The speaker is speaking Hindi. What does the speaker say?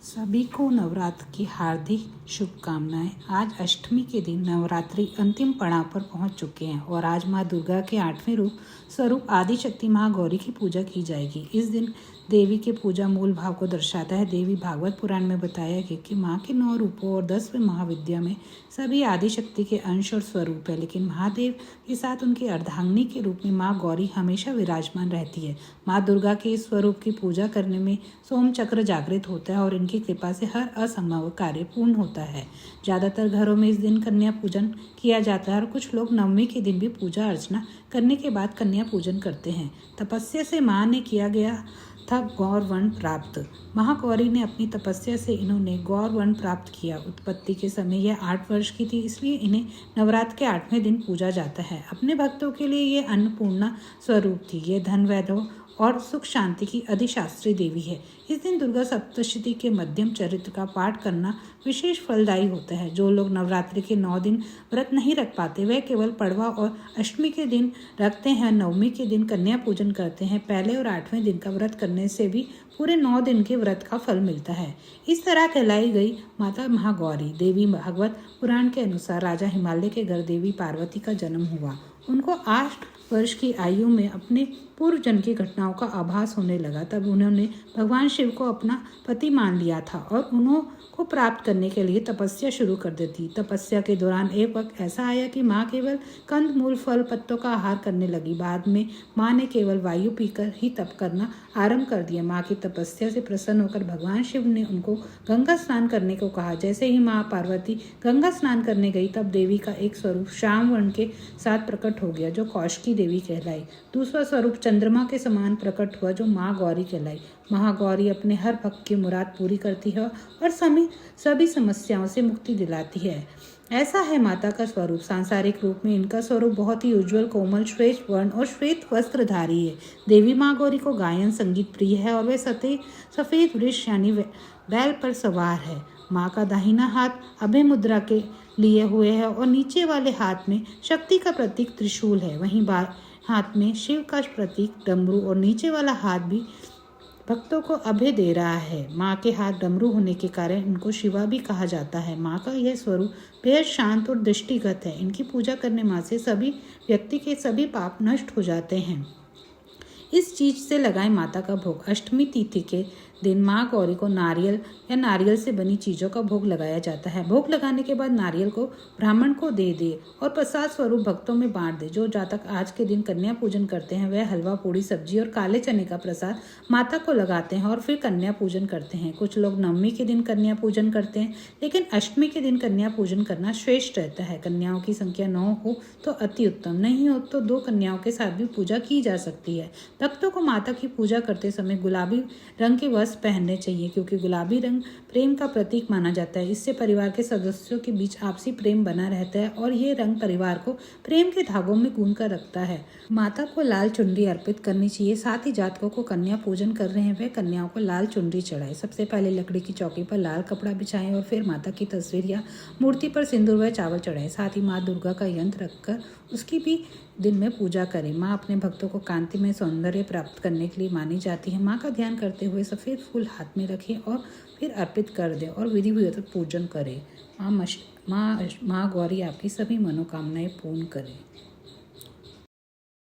सभी को नवरात्र की हार्दिक शुभकामनाएं। आज अष्टमी के दिन नवरात्रि अंतिम पड़ाव पर पहुंच चुके हैं और आज मां दुर्गा के 8वें रूप स्वरूप आदिशक्ति महागौरी की पूजा की जाएगी। इस दिन देवी की पूजा मूल भाव को दर्शाता है। देवी भागवत पुराण में बताया गया कि माँ के 9 रूपों और 10वें महाविद्या में सभी आदिशक्ति के अंश और स्वरूप है, लेकिन महादेव के साथ उनकी अर्धांगिनी के रूप में माँ गौरी हमेशा विराजमान रहती है। माँ दुर्गा के इस स्वरूप की पूजा करने में सोम चक्र जागृत होता है और इनकी कृपा से हर असंभव कार्य पूर्ण होता है। ज़्यादातर घरों में इस दिन कन्या पूजन किया जाता है और कुछ लोग नवमी के दिन भी पूजा अर्चना करने के बाद कन्या पूजन करते हैं। तपस्या से माँ ने किया गया था गौर वर्ण प्राप्त। महागौरी ने अपनी तपस्या से इन्होंने गौर वर्ण प्राप्त किया। उत्पत्ति के समय यह 8 वर्ष की थी, इसलिए इन्हें नवरात्र के 8वें दिन पूजा जाता है। अपने भक्तों के लिए यह अन्नपूर्णा स्वरूप थी। यह धन वैभव और सुख शांति की अधिशास्त्री देवी है। इस दिन दुर्गा सप्तशती के मध्यम चरित्र का पाठ करना विशेष फलदायी होता है। जो लोग नवरात्रि के 9 दिन व्रत नहीं रख पाते वह केवल पड़वा और अष्टमी के दिन रखते हैं। नवमी के दिन कन्या पूजन करते हैं। पहले और 8वें दिन का व्रत करने से भी पूरे 9 दिन के व्रत का फल मिलता है। इस तरह कहलाई गई माता महागौरी। देवी भागवत पुराण के अनुसार राजा हिमालय के घर देवी पार्वती का जन्म हुआ। उनको 8 वर्ष की आयु में अपने पूर्व जन्म की घटनाओं का आभास होने लगा। तब उन्होंने भगवान शिव को अपना पति मान लिया था और को प्राप्त करने के लिए तपस्या शुरू कर दी थी। तपस्या के दौरान एक वक्त ऐसा आया कि माँ केवल कंद मूल फल पत्तों का आहार करने लगी। बाद में माँ ने केवल वायु पीकर ही तप करना आरंभ कर दिया। माँ की तपस्या से प्रसन्न होकर भगवान शिव ने उनको गंगा स्नान करने को कहा। जैसे ही माँ पार्वती गंगा स्नान करने गई तब देवी का एक स्वरूप श्याम वर्ण के साथ प्रकट हो गया, जो कौशिकी देवी कहलाई। दूसरा स्वरूप चंद्रमा के समान प्रकट हुआ, जो माँ गौरी कहलाई। महागौरी अपने हर भक्त की मुराद पूरी करती है और सभी समस्याओं से मुक्ति दिलाती है। ऐसा है माता का स्वरूप। सांसारिक रूप में इनका स्वरूप बहुत ही उज्जवल, कोमल, श्वेत वर्ण और श्वेत वस्त्रधारी है। देवी माँ गौरी को गायन संगीत प्रिय है और वे सफेद वृक्ष यानी बैल पर सवार है। माँ का दाहिना हाथ अभय मुद्रा के लिए हुए है और नीचे वाले हाथ में शक्ति का प्रतीक त्रिशूल है। वहीं बाएं हाथ में शिव का प्रतीक डमरू और नीचे वाला हाथ भी भक्तों को अभय दे रहा है। माँ के हाथ डमरू होने के कारण इनको शिवा भी कहा जाता है। माँ का यह स्वरूप बेहद शांत और दृष्टिगत है। इनकी पूजा करने माँ से सभी व्यक्ति के सभी पाप नष्ट हो जाते हैं। इस चीज से लगाए माता का भोग। अष्टमी तिथि के दिन माँ गौरी को नारियल या नारियल से बनी चीज़ों का भोग लगाया जाता है। भोग लगाने के बाद नारियल को ब्राह्मण को दे दे और प्रसाद स्वरूप भक्तों में बांट दे। जो जातक आज के दिन कन्या पूजन करते हैं वह हलवा, पूड़ी, सब्जी और काले चने का प्रसाद माता को लगाते हैं और फिर कन्या पूजन करते हैं। कुछ लोग नवमी के दिन कन्या पूजन करते हैं, लेकिन अष्टमी के दिन कन्या पूजन करना श्रेष्ठ रहता है। कन्याओं की संख्या 9 हो तो अति उत्तम, नहीं हो तो 2 कन्याओं के साथ भी पूजा की जा सकती है। भक्तों को माता की पूजा करते समय गुलाबी रंग के वस्त्र पहनने चाहिए, क्योंकि गुलाबी रंग प्रेम का प्रतीक माना जाता है। इससे परिवार के सदस्यों के बीच आपसी प्रेम बना रहता है और ये रंग परिवार को प्रेम के धागों में गूंथ कर रखता है। माता को लाल चुनरी अर्पित करनी चाहिए। साथ ही जातकों को कन्या पूजन कर रहे हैं वे कन्याओं को लाल चुनरी चढ़ाए। सबसे पहले लकड़ी की चौकी पर लाल कपड़ा बिछाएं और फिर माता की तस्वीर या मूर्ति पर सिंदूर व चावल चढ़ाएं। साथ ही माँ दुर्गा का यंत्र रखकर उसकी भी दिन में पूजा करें। माँ अपने भक्तों को कांति में सौंदर्य प्राप्त करने के लिए मानी जाती है। माँ का ध्यान करते हुए सफ़ेद फूल हाथ में रखें और फिर अर्पित कर दें और विधिवत पूजन करें। माँ गौरी आपकी सभी मनोकामनाएं पूर्ण करें।